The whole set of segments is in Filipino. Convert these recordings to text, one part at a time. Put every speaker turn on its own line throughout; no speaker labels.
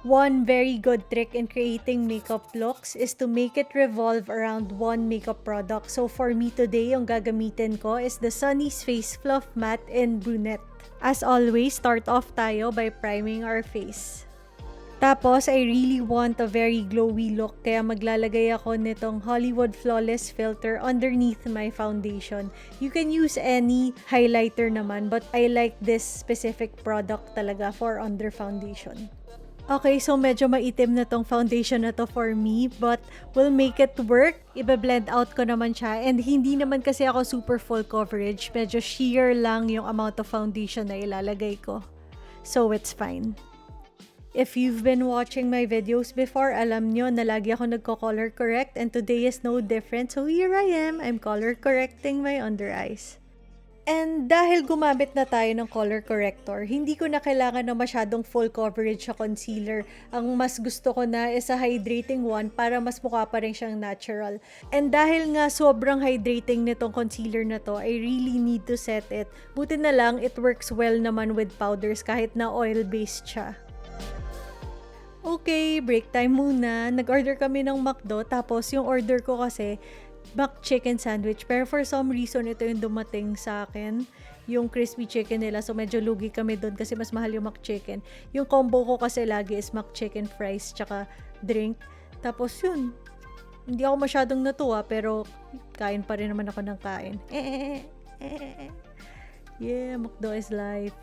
One very good trick in creating makeup looks is to make it revolve around one makeup product. So for me today, yung gagamitin ko is the Sunnies Fluffmatte in Brunette. As always, start off tayo by priming our face. Tapos, I really want a very glowy look kaya maglalagay ako nitong Hollywood Flawless Filter underneath my foundation. You can use any highlighter naman but I like this specific product talaga for under foundation. Okay, so medyo maitim na tong foundation na to for me but we'll make it work. Ibe-blend out ko naman siya and hindi naman kasi ako super full coverage. Medyo sheer lang yung amount of foundation na ilalagay ko. So it's fine. If you've been watching my videos before, alam nyo na lagi ako nagko-color correct and today is no different. So here I am, I'm color correcting my under eyes. And dahil gumamit na tayo ng color corrector, hindi ko na kailangan ng masyadong full coverage sa concealer. Ang mas gusto ko na is a hydrating one para mas mukha pa rin siyang natural. And dahil nga sobrang hydrating nitong concealer na to, I really need to set it. Buti na lang, it works well naman with powders kahit na oil-based siya. Okay, break time muna. Nag-order kami ng McDo, tapos yung order ko kasi McChicken sandwich. Pero for some reason, ito yung dumating sa akin. Yung crispy chicken nila. So medyo lugi kami doon kasi mas mahal yung McChicken. Yung combo ko kasi lagi is McChicken fries tsaka drink. Tapos yun. Hindi ako masyadong natuwa pero kain pa rin naman ako ng kain. Yeah, McDo is life.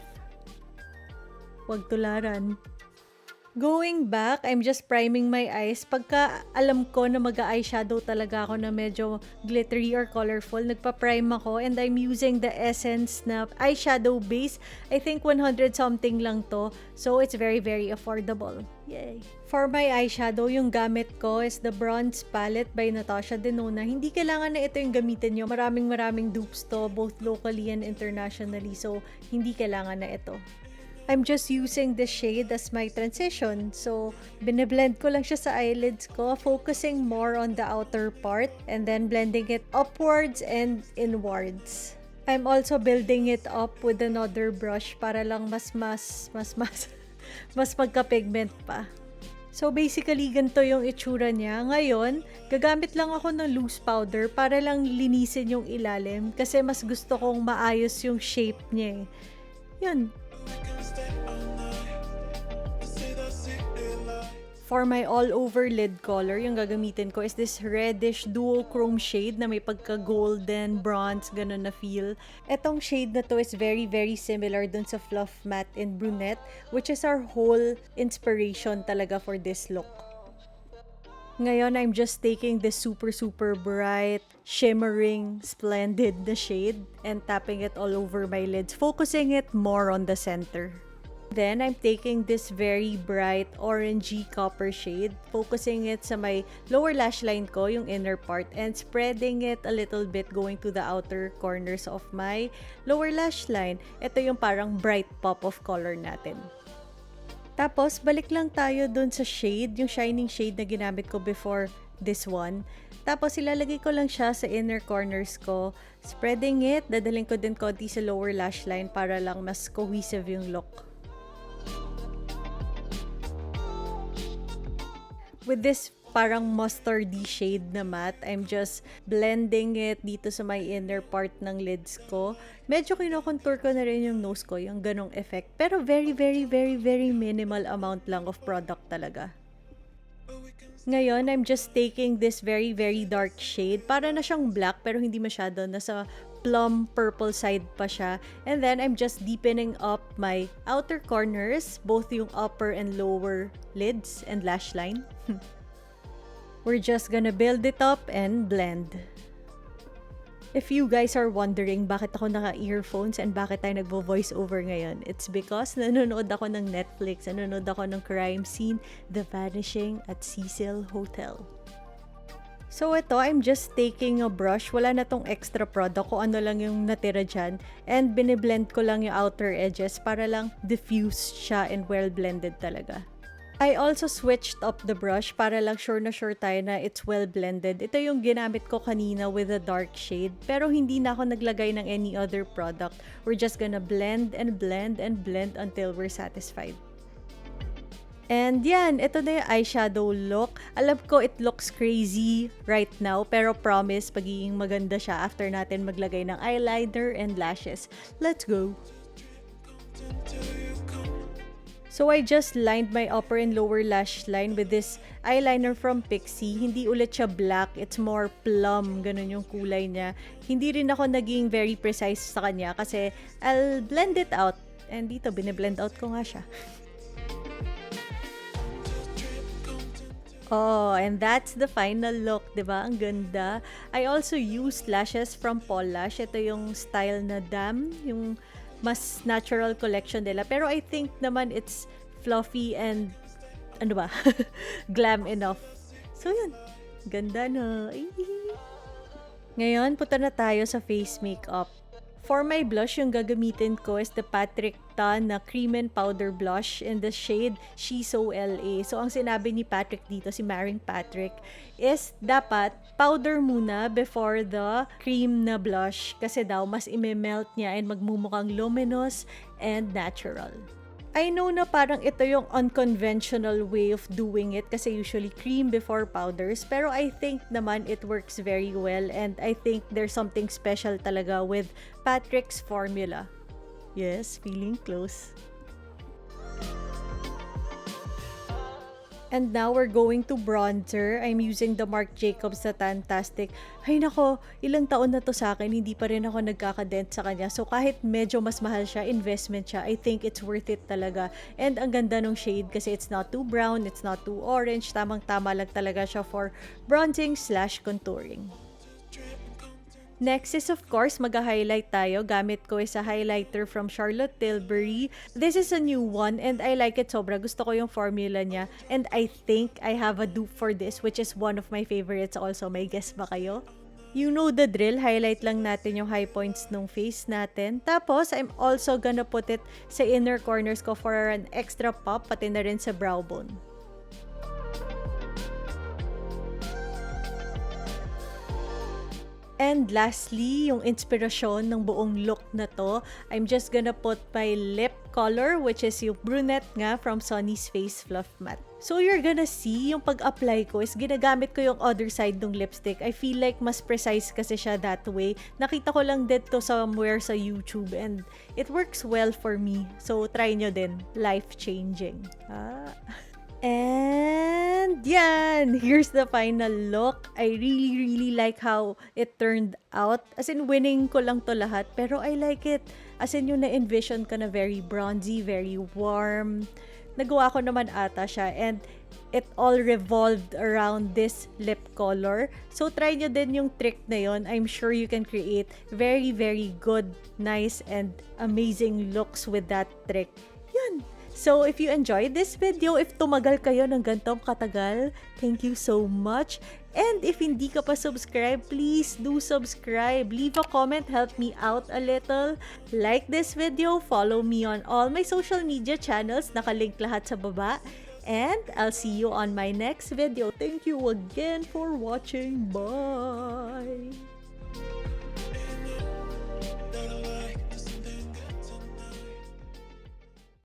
Huwag tularan. Going back, I'm just priming my eyes. Pagka alam ko na mag-eyeshadow talaga ako na medyo glittery or colorful, nagpa-prime ako and I'm using the Essence na eyeshadow base. I think 100 something lang to. So it's very very affordable. Yay! For my eyeshadow, yung gamit ko is the Bronze Palette by Natasha Denona. Hindi kailangan na ito yung gamitin nyo. Maraming dupes to, both locally and internationally. So, hindi kailangan na ito. I'm just using this shade as my transition. So, biniblend ko lang siya sa eyelids ko, focusing more on the outer part and then blending it upwards and inwards. I'm also building it up with another brush para lang mas magka-pigment pa. So, basically, ganito yung itsura niya. Ngayon, gagamit lang ako ng loose powder para lang linisin yung ilalim kasi mas gusto kong maayos yung shape niya. Yun. For my all-over lid color, yung gagamitin ko is this reddish duochrome shade na may pagka-golden, bronze, ganun na feel. Etong shade na to is very very similar dun sa Fluffmatte in Brunette, which is our whole inspiration talaga for this look. Ngayon, I'm just taking this super bright, shimmering, splendid na shade and tapping it all over my lids, focusing it more on the center. Then, I'm taking this very bright orangey copper shade, focusing it sa my lower lash line ko, yung inner part, and spreading it a little bit going to the outer corners of my lower lash line. Ito yung parang bright pop of color natin. Tapos, balik lang tayo dun sa shade, yung shining shade na ginamit ko before this one. Tapos, ilalagay ko lang siya sa inner corners ko, spreading it, dadaling ko din konti sa lower lash line para lang mas cohesive yung look. With this parang mustardy shade na matte, I'm just blending it dito sa my inner part ng lids ko. Medyo kinokontour ko na rin yung nose ko, yung ganong effect. Pero very minimal amount lang of product talaga. Ngayon, I'm just taking this very dark shade. Para na siyang black pero hindi masyado. Nasa plum purple side pa siya. And then, I'm just deepening up my outer corners, both yung upper and lower lids and lash line. We're just gonna build it up and blend. If you guys are wondering bakit ako naka-earphones and bakit tayo nagvo-voice over ngayon, it's because nanonood ako ng Netflix, nanonood ako ng crime scene, The Vanishing at Cecil Hotel. So ito, I'm just taking a brush, wala na tong extra product, kung ano lang yung natira dyan, and biniblend ko lang yung outer edges para lang diffuse siya and well blended talaga. I also switched up the brush para lang sure na sure tayo na it's well blended. Ito yung ginamit ko kanina with a dark shade, pero hindi na ako naglagay ng any other product. We're just gonna blend and blend and blend until we're satisfied. And yan, ito na yung eyeshadow look. Alam ko it looks crazy right now, pero promise, pagiging maganda siya after natin maglagay ng eyeliner and lashes. Let's go! So I just lined my upper and lower lash line with this eyeliner from Pixie. Hindi ulit siya black, it's more plum, ganun yung kulay niya. Hindi rin ako naging very precise sa kanya kasi I'll blend it out. And dito, bine-blend out ko nga siya. Oh, and that's the final look, diba? Ang ganda. I also used lashes from Paulash. Ito yung style na Dam, yung mas natural collection nila. Pero I think naman it's fluffy and ano ba? Glam enough. So yun. Ganda na. Ngayon, punta na tayo sa face makeup. For my blush, yung gagamitin ko is the Patrick Ta na Cream and Powder Blush in the shade Shiso LA. So, ang sinabi ni Patrick dito, si Maring Patrick, is dapat powder muna before the cream na blush. Kasi daw, mas imemelt niya and magmumukhang luminous and natural. I know na parang ito yung unconventional way of doing it kasi usually cream before powders, pero I think naman it works very well and I think there's something special talaga with Patrick's formula. Yes, feeling close. And now we're going to bronzer. I'm using the Marc Jacobs na Fantastic. Ay nako, ilang taon na to sa akin, hindi pa rin ako nagkakadent sa kanya. So kahit medyo mas mahal siya, investment siya, I think it's worth it talaga. And ang ganda ng shade kasi it's not too brown, it's not too orange. Tamang-tama lang talaga siya for bronzing/contouring. Next is of course, mag-highlight tayo. Gamit ko is a highlighter from Charlotte Tilbury. This is a new one and I like it sobra. Gusto ko yung formula niya. And I think I have a dupe for this which is one of my favorites also. May guess ba kayo? You know the drill. Highlight lang natin yung high points ng face natin. Tapos, I'm also gonna put it sa inner corners ko for an extra pop, pati na rin sa brow bone. And lastly, yung inspirasyon ng buong look na to, I'm just gonna put my lip color, which is yung Brunette nga from Sunnies Fluffmatte. So you're gonna see, yung pag-apply ko is ginagamit ko yung other side ng lipstick. I feel like mas precise kasi siya that way. Nakita ko lang dito somewhere sa YouTube and it works well for me. So try nyo din. Life-changing. And yan! Here's the final look. I really like how it turned out. As in, winning ko lang to lahat. Pero I like it. As in, yung na-envision ko na very bronzy, very warm. Nagawa ko naman ata siya. And it all revolved around this lip color. So, try nyo din yung trick na yon. I'm sure you can create very good, nice, and amazing looks with that trick. Yan! So, if you enjoyed this video, if tumagal kayo ng gantong katagal, thank you so much. And if hindi ka pa subscribe, please do subscribe. Leave a comment, help me out a little. Like this video, follow me on all my social media channels. Nakalink lahat sa baba. And I'll see you on my next video. Thank you again for watching. Bye!